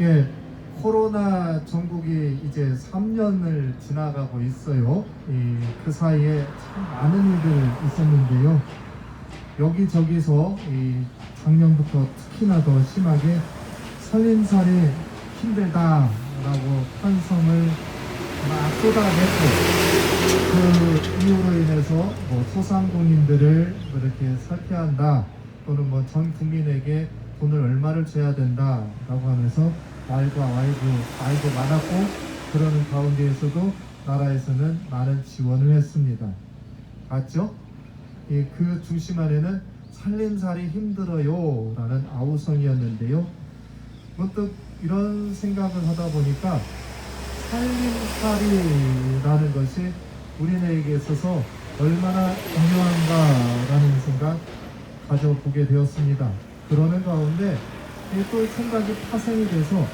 예, 코로나 전국이 이제 3년을 지나가고 있어요. 그 사이에 참 많은 일들 있었는데요. 여기저기서 작년부터 특히나 더 심하게 살림살이 힘들다라고 환성을 막 쏟아냈고, 그 이유로 인해서 뭐 소상공인들을 이렇게 살펴야 한다, 또는 뭐 전 국민에게 돈을 얼마를 줘야 된다라고 하면서 말과 말도 많았고, 그러는 가운데에서도 나라에서는 많은 지원을 했습니다. 맞죠? 그 중심 안에는 살림살이 힘들어요 라는 아우성이었는데요. 문득 이런 생각을 하다 보니까 살림살이라는 것이 우리네에게 있어서 얼마나 중요한가라는 생각 가져보게 되었습니다. 그러는 가운데 또 생각이 파생이 돼서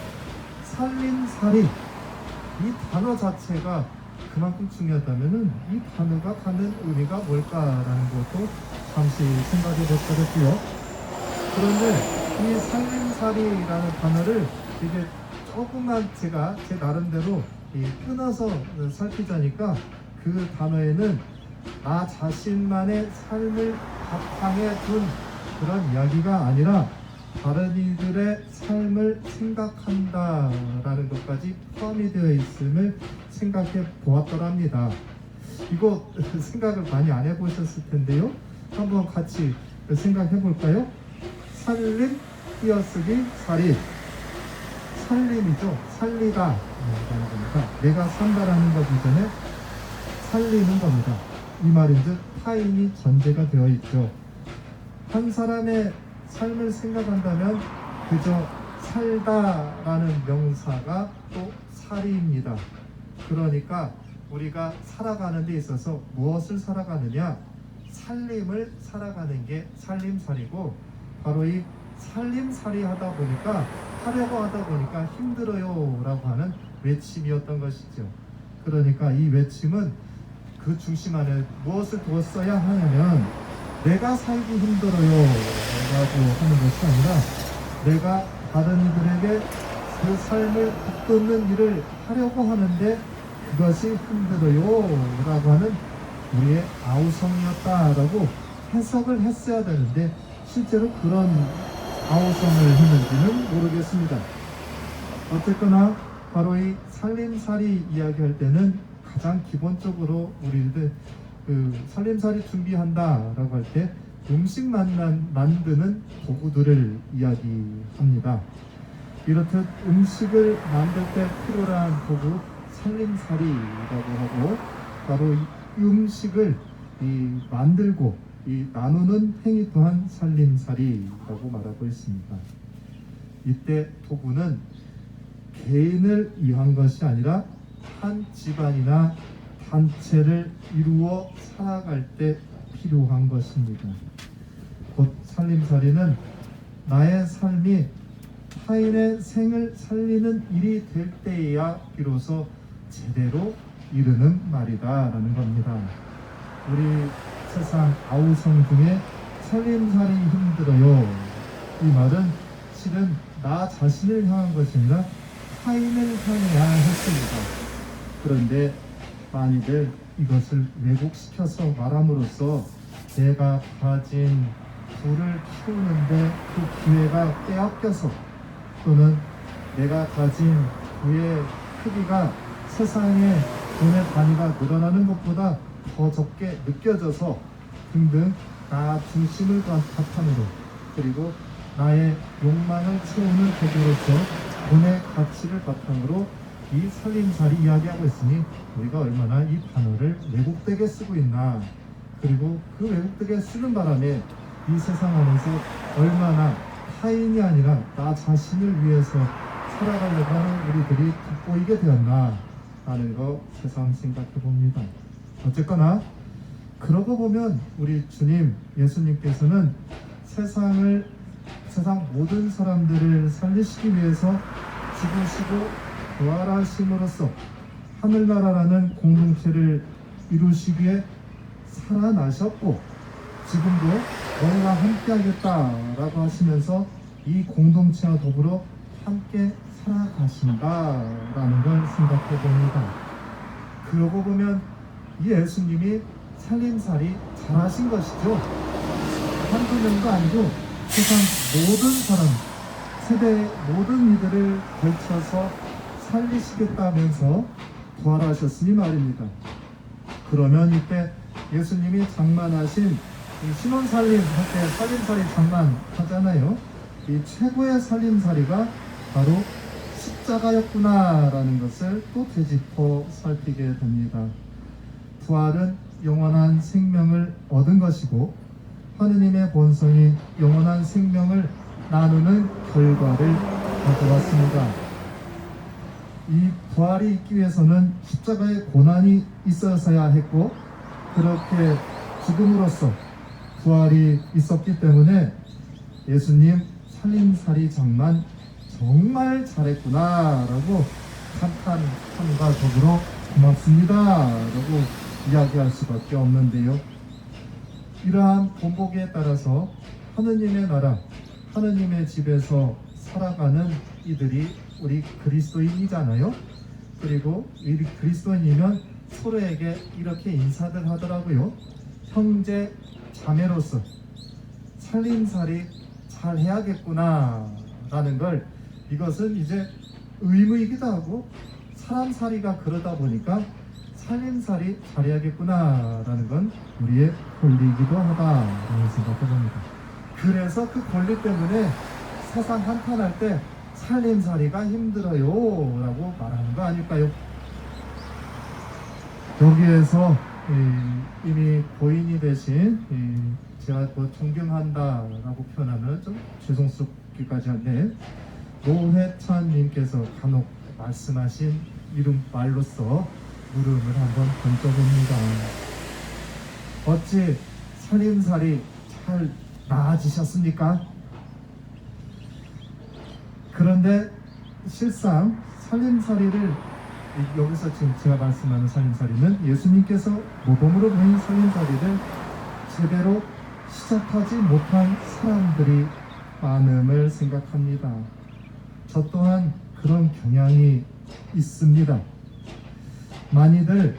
살림살이, 이 단어 자체가 그만큼 중요하다면은 이 단어가 갖는 의미가 뭘까라는 것도 잠시 생각해 봤더랬고요. 그런데 이 살림살이라는 단어를 이게 조금만 제가 제 나름대로 끊어서 살피자니까, 그 단어에는 나 자신만의 삶을 바탕에 둔 그런 이야기가 아니라 다른 이들의 삶을 생각한다라는 것까지 포함이 되어 있음을 생각해 보았더랍니다. 이거 생각을 많이 안 해보셨을 텐데요. 한번 같이 생각해 볼까요? 살림, 띄어쓰기, 살이. 살림이죠. 살리다 라는 겁니다. 내가 산다라는 것 이전에 살리는 겁니다. 이 말인즉 타인이 전제가 되어 있죠. 한 사람의 삶을 생각한다면 그저 살다라는 명사가 또 살이입니다. 그러니까 우리가 살아가는 데 있어서 무엇을 살아가느냐, 살림을 살아가는 게 살림살이고, 바로 이 살림살이 하다 보니까, 하려고 하다 보니까 힘들어요 라고 하는 외침이었던 것이죠. 그러니까 이 외침은 그 중심 안에 무엇을 두었어야 하냐면, 내가 살기 힘들어요 라고 하는 것이 아니라 내가 다른 이들에게 그 삶을 북돋는 일을 하려고 하는데 그것이 힘들어요 라고 하는 우리의 아우성이었다라고 해석을 했어야 되는데, 실제로 그런 아우성을 했는지는 모르겠습니다. 어쨌거나 바로 이 살림살이 이야기할 때는 가장 기본적으로 우리들 살림살이 준비한다라고 할 때 음식 만드는 도구들을 이야기합니다. 이렇듯 음식을 만들 때 필요한 도구, 살림살이라고 하고, 바로 이 음식을 만들고 나누는 행위 또한 살림살이라고 말하고 있습니다. 이때 도구는 개인을 위한 것이 아니라 한 집안이나 단체를 이루어 살아갈 때 필요한 것입니다. 곧 살림살이는 나의 삶이 타인의 생을 살리는 일이 될 때에야 비로소 제대로 이르는 말이다 라는 겁니다. 우리 세상 아우성 중에 살림살이 힘들어요, 이 말은 실은 나 자신을 향한 것이 아니라 타인을 향해야 했습니다. 그런데 많이들 이것을 왜곡시켜서 말함으로써 내가 가진 부를 키우는데 그 기회가 빼앗겨서, 또는 내가 가진 부의 크기가 세상의 돈의 단위가 늘어나는 것보다 더 적게 느껴져서 등등 나 중심을 바탕으로, 그리고 나의 욕망을 채우는 도구로서 돈의 가치를 바탕으로 이 살림살이 이야기하고 있으니 우리가 얼마나 이 단어를 왜곡되게 쓰고 있나, 그리고 그 왜곡되게 쓰는 바람에 이 세상 안에서 얼마나 타인이 아니라 나 자신을 위해서 살아가려고 하는 우리들이 돋보이게 되었나 하는 거 새삼 생각해 봅니다. 어쨌거나 그러고 보면 우리 주님 예수님께서는 세상 모든 사람들을 살리시기 위해서 죽으시고 부활하심으로써 하늘나라라는 공동체를 이루시기에 살아나셨고, 지금도 너희와 함께 하겠다라고 하시면서 이 공동체와 더불어 함께 살아가신다라는 걸 생각해 봅니다. 그러고 보면 이 예수님이 살림살이 잘하신 것이죠. 한두 명도 아니고 세상 모든 사람, 세대의 모든 이들을 걸쳐서 살리시겠다면서 부활하셨으니 말입니다. 그러면 이때 예수님이 장만하신 이 신혼살림 할 때 살림살이 장만하잖아요. 이 최고의 살림살이가 바로 십자가였구나라는 것을 또 되짚어 살피게 됩니다. 부활은 영원한 생명을 얻은 것이고 하느님의 본성이 영원한 생명을 나누는 결과를 가져왔습니다. 이 부활이 있기 위해서는 십자가의 고난이 있어서야 했고 그렇게 죽음으로써 부활이 있었기 때문에 예수님 살림살이 장만 정말 잘했구나 라고 감탄함과 더불어 고맙습니다 라고 이야기할 수밖에 없는데요. 이러한 본보기에 따라서 하느님의 나라, 하느님의 집에서 살아가는 이들이 우리 그리스도인이잖아요. 그리고 우리 그리스도인이면 서로에게 이렇게 인사들 하더라고요. 형제 자매로서 살림살이 잘 해야겠구나 라는 걸, 이것은 이제 의무이기도 하고 사람살이가 그러다 보니까 살림살이 잘해야겠구나 라는 건 우리의 권리이기도 하다라고 생각해 봅니다. 그래서 그 권리 때문에 세상 한탄할 때 살림살이가 힘들어요 라고 말하는 거 아닐까요? 여기에서 이미 고인이 되신 제가 뭐 존경한다 라고 표현하면 좀 죄송스럽기까지 한데 노회찬님께서 간혹 말씀하신 이름말로써 물음을 한번 던져봅니다. 어찌 살림살이 잘 나아지셨습니까? 그런데 실상 살림살이를, 여기서 지금 제가 말씀하는 살림살이는 예수님께서 모범으로 보인 살림살이를 제대로 시작하지 못한 사람들이 많음을 생각합니다. 저 또한 그런 경향이 있습니다. 많이들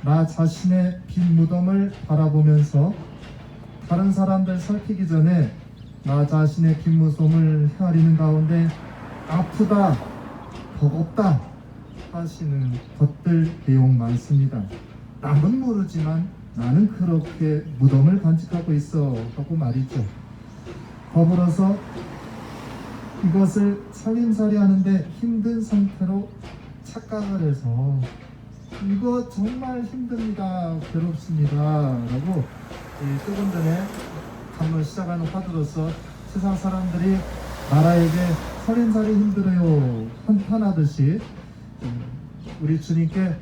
나 자신의 빈 무덤을 바라보면서 다른 사람들 살피기 전에 나 자신의 빈 무덤을 헤아리는 가운데 아프다, 버겁다 하시는 것들 내용 많습니다. 남은 모르지만 나는 그렇게 무덤을 간직하고 있어 하고 말이죠. 더불어서 이것을 살림살이 하는데 힘든 상태로 착각을 해서 이거 정말 힘듭니다, 괴롭습니다 라고 조금 전에 강론 시작하는 화두로서 세상 사람들이 나라에게 살림살이 힘들어요 한탄하듯이 우리 주님께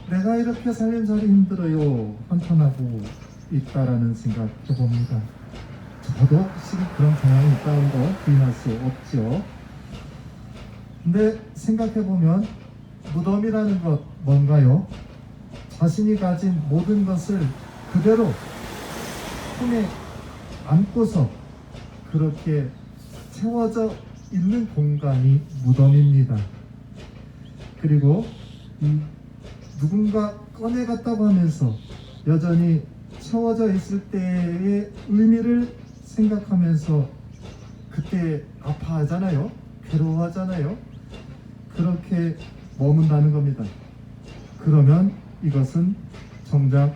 내가 이렇게 살림살이 힘들어요 한탄하고 있다라는 생각 해봅니다. 저도 확실히 그런 경향이 있다는 거 부인할 수 없죠. 근데 생각해보면 무덤이라는 것 뭔가요? 자신이 가진 모든 것을 그대로 품에 안고서 그렇게 채워져 있는 공간이 무덤입니다. 그리고 누군가 꺼내갔다고 하면서 여전히 채워져 있을 때의 의미를 생각하면서 그때 아파하잖아요. 괴로워하잖아요. 그렇게 머문다는 겁니다. 그러면 이것은 정작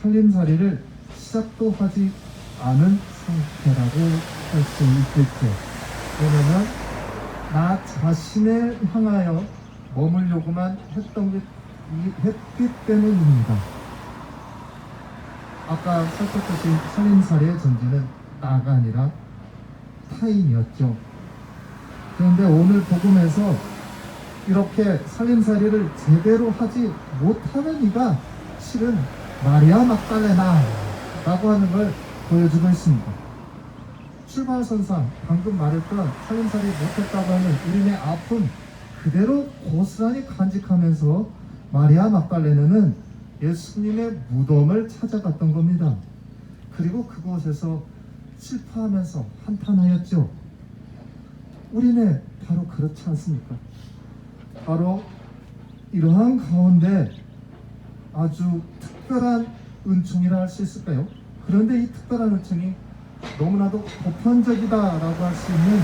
살림살이를 시작도 하지 않은 상태라고 할 수 있겠죠. 왜냐면 나 자신을 향하여 머물려고만 했던 게 했기 때문입니다. 아까 살폈듯이 살림살이의 전제는 나가 아니라 타인이었죠. 그런데 오늘 복음에서 이렇게 살림살이를 제대로 하지 못하는 이가 실은 마리아 막달레나 라고 하는 걸 보여주고 있습니다. 출발선상 방금 말했던 살림살이 못했다고 하는 우리네 아픔 그대로 고스란히 간직하면서 마리아 막달레나는 예수님의 무덤을 찾아갔던 겁니다. 그리고 그곳에서 슬퍼하면서 한탄하였죠. 우리네 바로 그렇지 않습니까? 바로 이러한 가운데 아주 특별한 은총이라 할 수 있을까요? 그런데 이 특별한 은총이 너무나도 보편적이다라고 할 수 있는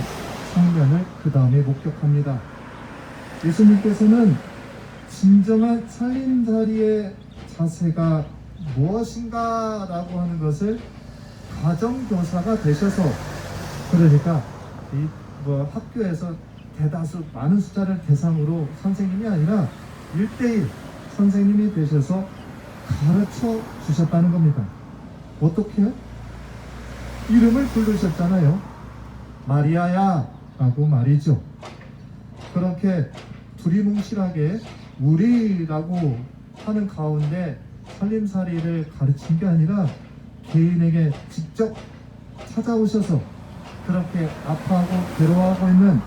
장면을 그 다음에 목격합니다. 예수님께서는 진정한 살림살이의 자세가 무엇인가라고 하는 것을 가정교사가 되셔서, 그러니까 학교에서 대다수 많은 숫자를 대상으로 선생님이 아니라 1대1 선생님이 되셔서 가르쳐 주셨다는 겁니다. 어떻게요? 이름을 부르셨잖아요. 마리아야 라고 말이죠. 그렇게 두리뭉실하게 우리라고 하는 가운데 살림살이를 가르친 게 아니라 개인에게 직접 찾아오셔서 그렇게 아파하고 괴로워하고 있는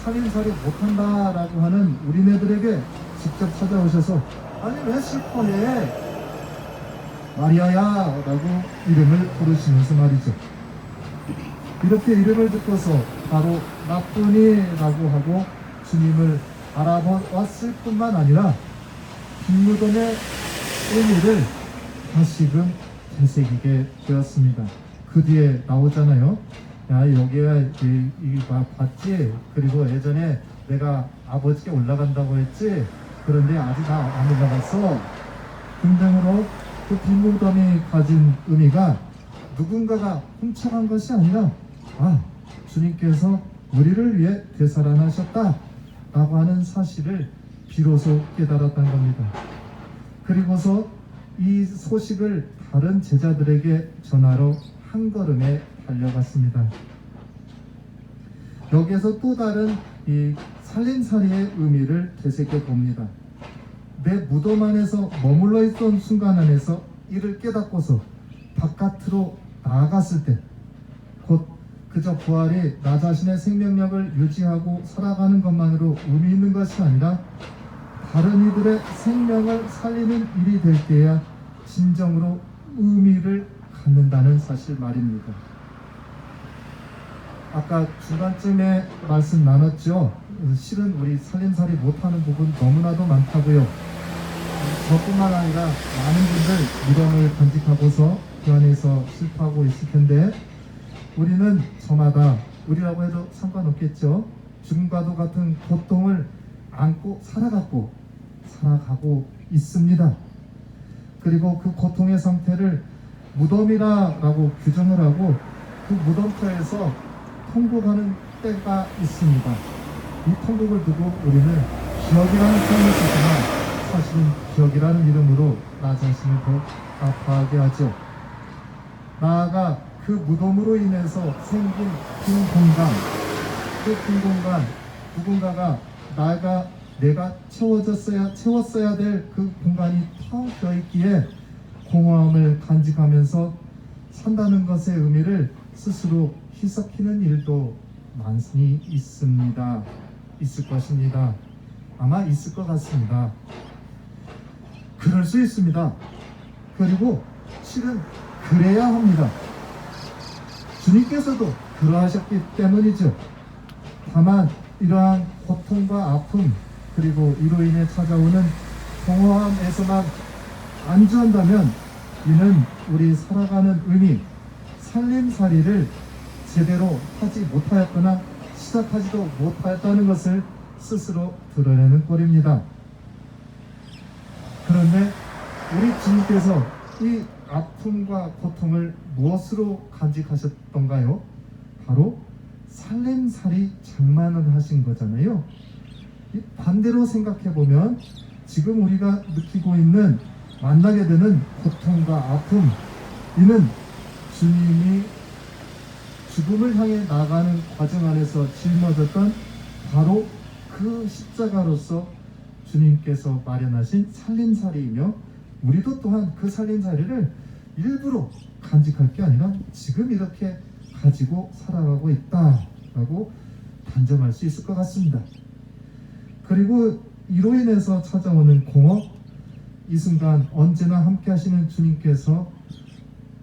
살림살이 못한다라고 하는 우리네들에게 직접 찾아오셔서 아니 왜 슬퍼해? 마리아야 라고 이름을 부르시면서 말이죠. 이렇게 이름을 듣고서 바로 나쁘니라고 하고 주님을 알아보았을 뿐만 아니라 빈무덤의 의미를 다시금 되새기게 되었습니다. 그 뒤에 나오잖아요. 야, 여기에 이거 봤지? 그리고 예전에 내가 아버지께 올라간다고 했지? 그런데 아직 안 올라갔어. 등등으로 그 빈무덤이 가진 의미가 누군가가 훔쳐간 것이 아니라 주님께서 우리를 위해 되살아나셨다 라고 하는 사실을 비로소 깨달았던 겁니다. 그리고서 이 소식을 다른 제자들에게 전하러 한 걸음에 달려갔습니다. 여기에서 또 다른 이 살림살이의 의미를 되새겨 봅니다. 내 무덤 안에서 머물러 있던 순간 안에서 이를 깨닫고서 바깥으로 나아갔을 때 곧 그저 부활이 나 자신의 생명력을 유지하고 살아가는 것만으로 의미 있는 것이 아니라 다른 이들의 생명을 살리는 일이 될 때야 진정으로 의미를 갖는다는 사실 말입니다. 아까 중간쯤에 말씀 나눴죠. 실은 우리 살림살이 못하는 부분 너무나도 많다고요. 저뿐만 아니라 많은 분들 미련을 간직하고서 그 안에서 슬퍼하고 있을 텐데, 우리는 저마다, 우리라고 해도 상관없겠죠, 죽음과도 같은 고통을 안고 살아가고 있습니다. 그리고 그 고통의 상태를 무덤이라고 규정을 하고 그 무덤터에서 통곡하는 때가 있습니다. 이 통곡을 두고 우리는 기억이라는 표현을 쓰지만 사실은 기억이라는 이름으로 나 자신을 더 아파하게 하죠. 나아가 그 무덤으로 인해서 생긴 빈 공간, 그 빈 공간, 누군가가 내가 채웠어야 될 그 공간이 텅 비어 있기에 공허함을 간직하면서 산다는 것의 의미를 스스로 희석하는 일도 많이 있을 것입니다. 아마 있을 것 같습니다. 그럴 수 있습니다. 그리고 실은 그래야 합니다. 주님께서도 그러하셨기 때문이죠. 다만 이러한 고통과 아픔, 그리고 이로 인해 찾아오는 공허함에서만 안주한다면 이는 우리 살아가는 의미, 살림살이를 제대로 하지 못하였거나 시작하지도 못하였다는 것을 스스로 드러내는 꼴입니다. 그런데 우리 주님께서 이 아픔과 고통을 무엇으로 간직하셨던가요? 바로 살림살이 장만을 하신 거잖아요. 반대로 생각해보면 지금 우리가 느끼고 있는, 만나게 되는 고통과 아픔, 이는 주님이 죽음을 향해 나가는 과정 안에서 짊어졌던 바로 그 십자가로서 주님께서 마련하신 살림살이이며, 우리도 또한 그 살림살이를 일부러 간직할 게 아니라 지금 이렇게 가지고 살아가고 있다라고 단정할 수 있을 것 같습니다. 그리고 이로 인해서 찾아오는 공허, 이 순간 언제나 함께 하시는 주님께서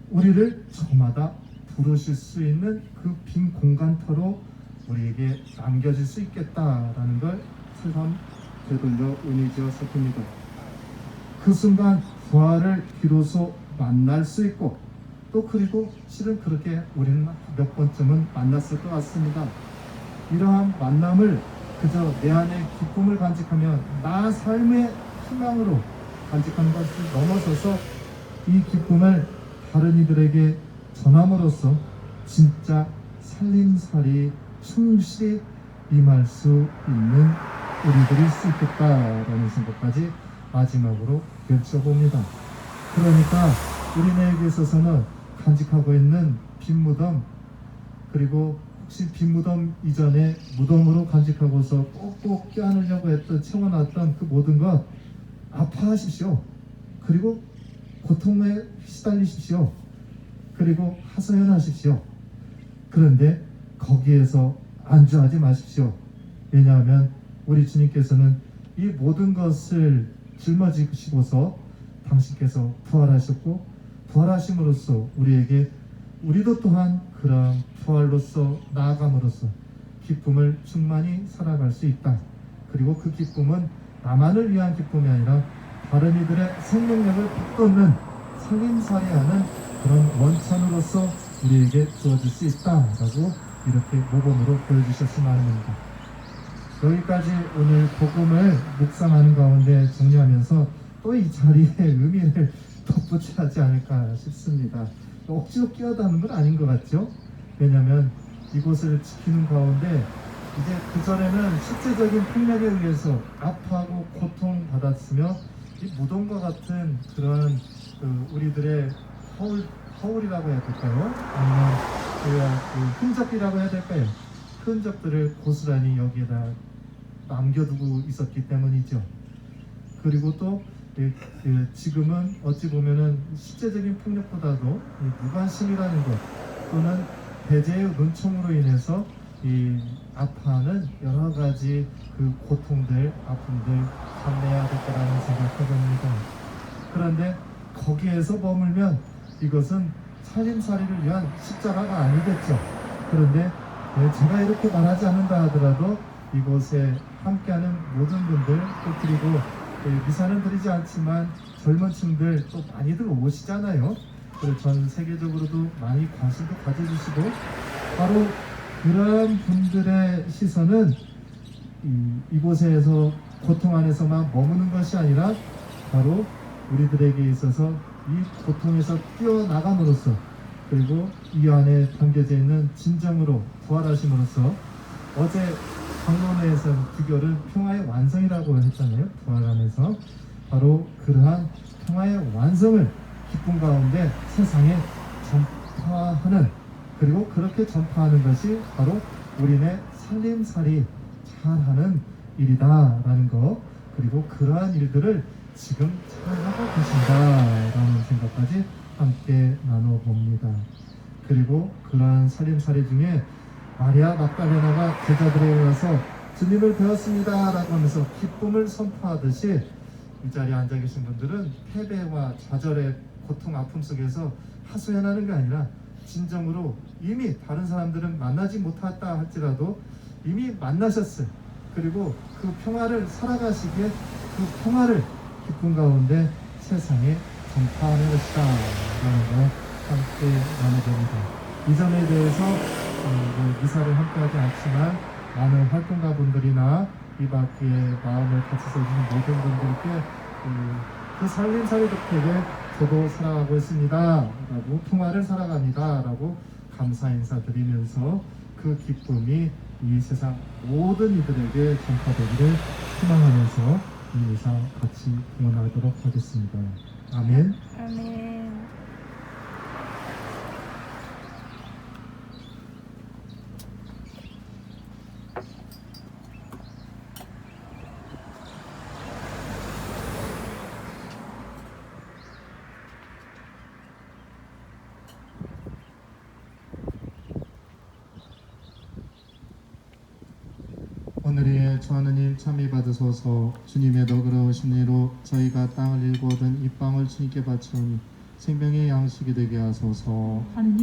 우리를 저마다 부르실 수 있는 그 빈 공간터로 우리에게 남겨질 수 있겠다라는 걸 새삼 되돌려 의미지어 살핍니다. 그 순간 부활을 비로소 만날 수 있고, 또 그리고 실은 그렇게 우리는 몇 번쯤은 만났을 것 같습니다. 이러한 만남을 그저 내 안에 기쁨을 간직하며 나 삶의 희망으로 간직하는 것을 넘어서서 이 기쁨을 다른 이들에게 전함으로써 진짜 살림살이 충실히 임할 수 있는 우리들일 수 있겠다라는 생각까지 마지막으로 여쭤봅니다. 그러니까 우리네에게 있어서는 간직하고 있는 빈무덤, 그리고 혹시 빈무덤 이전에 무덤으로 간직하고서 꼭꼭 껴안으려고 했던, 채워놨던 그 모든 것 아파하십시오. 그리고 고통에 시달리십시오. 그리고 하소연하십시오. 그런데 거기에서 안주하지 마십시오. 왜냐하면 우리 주님께서는 이 모든 것을 짊어지시고서 당신께서 부활하셨고, 부활하심으로써 우리도 또한 그런 부활로서 나아감으로써 기쁨을 충만히 살아갈 수 있다. 그리고 그 기쁨은 나만을 위한 기쁨이 아니라 다른 이들의 생명력을 북돋는 살림살이하는 그런 원천으로서 우리에게 주어질 수 있다라고 이렇게 모범으로 보여주셨으면 합니다. 여기까지 오늘 복음을 묵상하는 가운데 정리하면서 또 이 자리의 의미를 덧붙여야 하지 않을까 싶습니다. 억지로 끼어드는 건 아닌 것 같죠? 왜냐하면 이곳을 지키는 가운데 이제 그전에는 실제적인 폭력에 의해서 아파하고 고통받았으며 이 무덤과 같은 그런 우리들의 허울이라고 해야 될까요? 아니면 그 흔적이라고 해야 될까요? 흔적들을 고스란히 여기에다 남겨두고 있었기 때문이죠. 그리고 또 지금은 어찌 보면은 실제적인 폭력보다도 무관심이라는 것, 또는 배제의 논청으로 인해서 이 아파하는 여러 가지 그 고통들, 아픔들 감내해야 될 거라는 생각해봅니다. 그런데 거기에서 머물면 이것은 살림살이를 위한 십자가가 아니겠죠. 그런데 제가 이렇게 말하지 않는다 하더라도 이곳에 함께하는 모든 분들, 또 그리고 미사는 드리지 않지만 젊은 층들 또 많이들 오시잖아요. 그리고 전 세계적으로도 많이 관심도 가져주시고, 바로 그런 분들의 시선은 이곳에서 고통 안에서만 머무는 것이 아니라 바로 우리들에게 있어서 이 고통에서 뛰어나감으로써, 그리고 이 안에 담겨져 있는 진정으로 부활하심으로써, 어제 강론회에서는 비결을 평화의 완성이라고 했잖아요. 부활 안에서 바로 그러한 평화의 완성을 기쁨 가운데 세상에 전파하는, 그리고 그렇게 전파하는 것이 바로 우리네 살림살이 잘하는 일이다라는 것, 그리고 그러한 일들을 지금 잘하고 계신다라는 생각까지 함께 나눠봅니다. 그리고 그러한 살림살이 중에 마리아 막달레나가 제자들에게 가서 주님을 배웠습니다 라고 하면서 기쁨을 선포하듯이, 이 자리에 앉아 계신 분들은 패배와 좌절의 고통, 아픔 속에서 하소연하는 게 아니라 진정으로 이미 다른 사람들은 만나지 못했다 할지라도 이미 만나셨어요. 그리고 그 평화를 살아가시기에 그 평화를 기쁨 가운데 세상에 전파하는 것이다 라는 거 함께 나눠봅니다. 이 점에 대해서 미사를 함께하지 않지만 많은 활동가분들이나 이 밖에 마음을 같이 써주는 모든 분들께 그 살림살이 덕택에 저도 살아가고 있습니다 라고, 평화를 살아갑니다 라고 감사 인사 드리면서 그 기쁨이 이 세상 모든 이들에게 전파되기를 희망하면서 이 이상 같이 응원하도록 하겠습니다. 아멘. 아멘. 오늘의 주 하느님 참여 받으소서. 주님의 너그러우신 이로 저희가 땅을 일구어든 이 빵을 주님께 바치오니 생명의 양식이 되게 하소서. 하느님